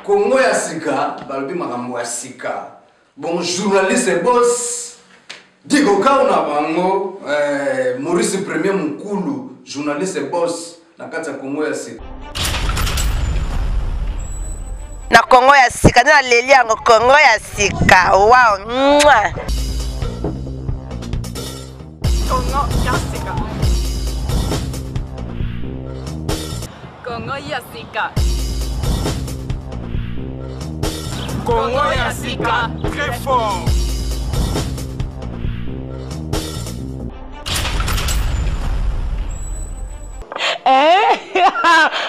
Congo ya sika, balobi makambo ya sika. Bon, journaliste boss, Diego Kauna bango, Maurice Premier Mukulu, journaliste boss, na kati ya Congo ya sika. Na Congo ya sika, na leli yango Congo ya sika. Wow, mwah. Congo ya sika. Congo ya sika. Congo ya sika, très fort.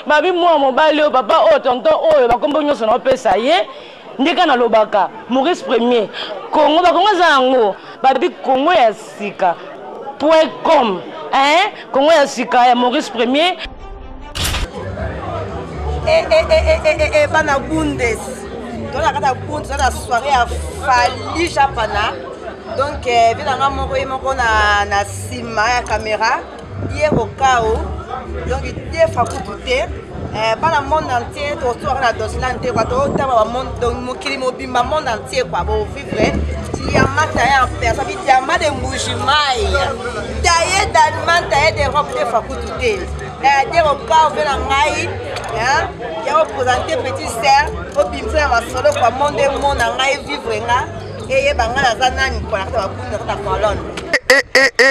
Babi moi mobali o papa o tonton o ba kombo nyoso na pesa ye ndeka na lobaka Maurice Premier Congo ba Congo zango babi Congo ya sika.com Congo ya sika ya Maurice Premier bana bundes dans la bundes dans la soirée à Fali Japana donc vilanga moko na sima ya caméra hier au cao donc il faut écouter pas le monde entier tout sur la Dosland quoi tout le monde donc mokili mobimba monde entier quoi bon vivre diamant en personne diamant de Mujimai taillé d'Allemagne taillé d'Europe il faut écouter dire au cas où ngai hein il a représenté petit sœur au bimsa ma solo quoi monde ngai vivre nga et banga la zanani pour la colonne.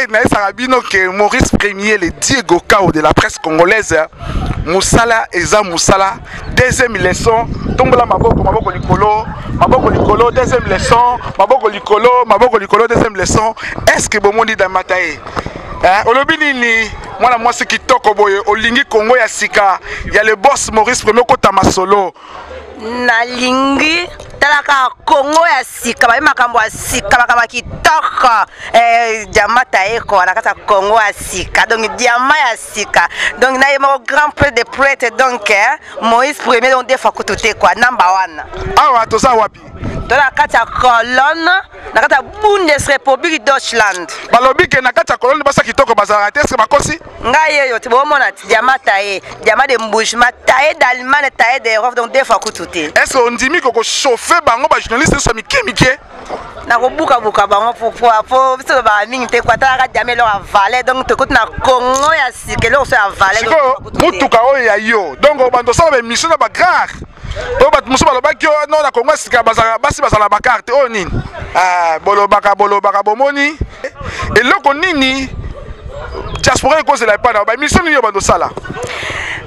Mais Sarabino que Maurice Premier, le Diego Cao de la presse congolaise, Moussala Eza Moussala, deuxième leçon, Tombola Maboko Likolo, deuxième leçon, Maboko Likolo, deuxième leçon, est-ce que Bomondi Damatae? Olobinini, moi c'est qui toko boye, Olingi Congo ya sika, il y a le boss Maurice Premier Kota Masolo. Nalingi talaka Congo ya sika ba makambo ya sika makambo kitoko diamata eko na kata Congo ya sika donc diamant ya sika donc na yemo grand prix de prêtre donc Moïse Premier donc des fois kutote quoi number 1 awa to sa wapi dans la kata colonne na kata Bundesrepublik Deutschland balobi ke na kata colonne basa kitoko bazara te est-ce bakosi ngai yo tibomona diamata diamant de mbouchement taillé d'Allemagne taillé d'Europe donc des fois kutote est-ce on dit ko chauffer bango ba journaliste so mike na ko buka bango pour biso ba mingi te kwa ta diamant lo avaler donc te na Congo ya sikelo so avaler donc mutuka o ya yo donc bando sa ba mission na ba grand o bat muso balobaki non na Congo sika bazala basi bazala ba carte o nini bolobaka bomoni eloko nini diaspora ko se la pa na ba mission ni yo bando sala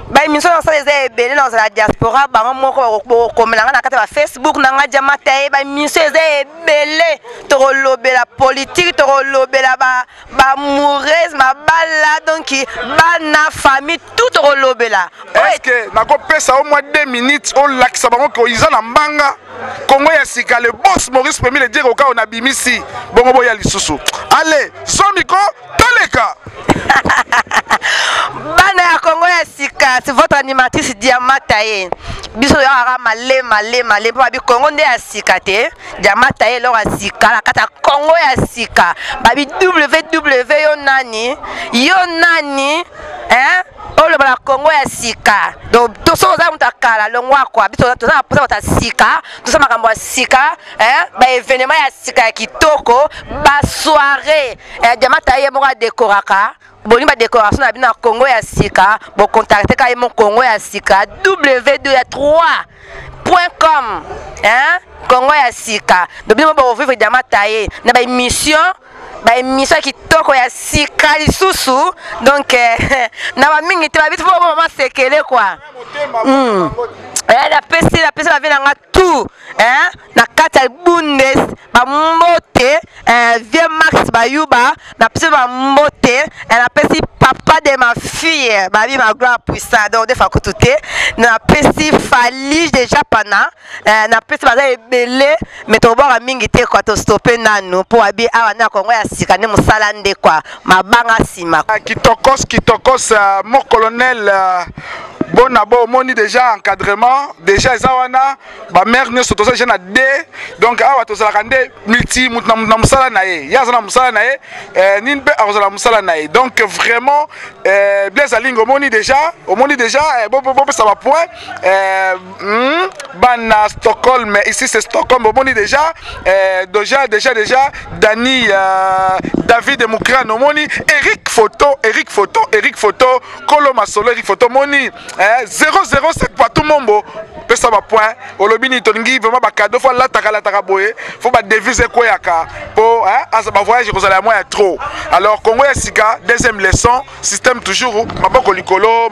ba mission na sala eza ebele na la diaspora bango moko komelanga na kata ba Facebook na nga diamata ba mission eza ebele to lobela politique to lobela ba moureuse mabala donc bana famille tout to lobela est-ce que na ko pesa au moins 2 minutes on lakisa bango ko iza na mbanga Congo ya sika le boss Maurice Premier le dire au cas on a bimisi bongo boya lisusu allez somiko toleka bana ya Congo ya sika c'est votre animatrice Diamata ye biso ya malé pa bi Congo nde ya sika te Diamata ye lo ya sika la kata Congo ya sika babi www yo nani le bala Congo ya sika donc to so za mutakala longwa kwa biso to za posa ta sika to sa makambo ya sika ba événement ya sika ya kitoko ba soirée Diamata ye mo décoraka boni ba décoration na bina Congo ya sika bo contacter ka mon Congo ya sika w2.com Congo ya sika donc bino ba vivre Diamata ye na ba émission qui toko ya sika lisusu donc na ba mingi te ba bitu bo mama sekele quoi la pesi la vie na tout na kata bundes ba mbote vieux Max Bayuba na pesi ba mbote na pesi papa de ma fille babi ma grand puissant donc des fois kututé na pesi Fali de Japana na pesi baza ebele mais to ba mingi te quoi to stopper nanu pour abi awa na Congo ya sika ne musala nde quoi mabanga sima kitokos mon colonel bon abo moni déjà encadrement déjà ezawana ba mère ne soto ça na D donc awa to sala kande multi na musala na ye ya zana musala na ye nin be azala musala na ye donc vraiment Blaise Alingo moni déjà bon ça va point bana Stockholm ici c'est Stockholm moni déjà Dani David Moukrano moni Eric Photo Kolo Masolo Eric Photo moni 007 pour tout mombo ça va point olobini tolingi vraiment ba cadeau faut la taka boye faut ba devise quoi yaka pour ça va voyage vous allez à moins trop alors Congo ya sika deuxième leçon système toujours maboko likolo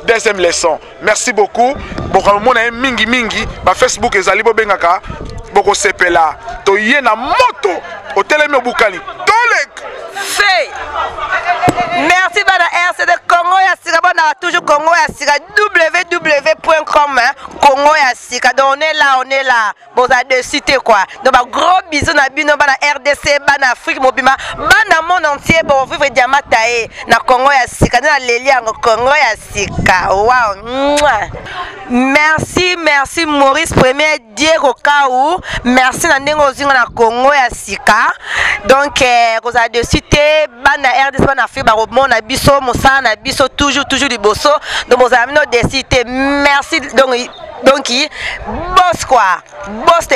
deuxième leçon merci beaucoup bon mon mingi ba Facebook ezali bo bengaka boko sepela to yena moto hotel Bukani tolek fait. Merci bana RCD Congo ya sika bana toujours Congo ya sika www.com Congo ya sika donc on est là bon ça de citer quoi donc ba gros bisous na bino bana RDC bana Afrique mobima bana monde entier bon vivre diamatae na Congo ya sika na leli yango Congo ya sika wow merci Maurice Premier Diego Kaou merci na ndengo zinga na Congo ya sika donc vous a de citer bana RDC bana Afrique ba mona biso mosana na biso toujours liboso donc vos amis de citer merci donc boss quoi boss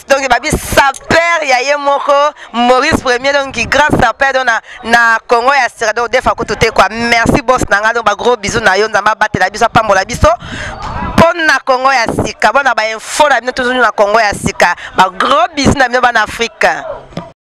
donc babi saper yaye moko Maurice Premier donc grand saper donc na Congo ya sika donc defa ko tout quoi merci boss nanga donc ba gros bisous na yo nzamba batela biso pambola biso pon na Congo ya sika bona ba info na bino toujours na Congo ya sika ba gros bisous na bino bana Afrique.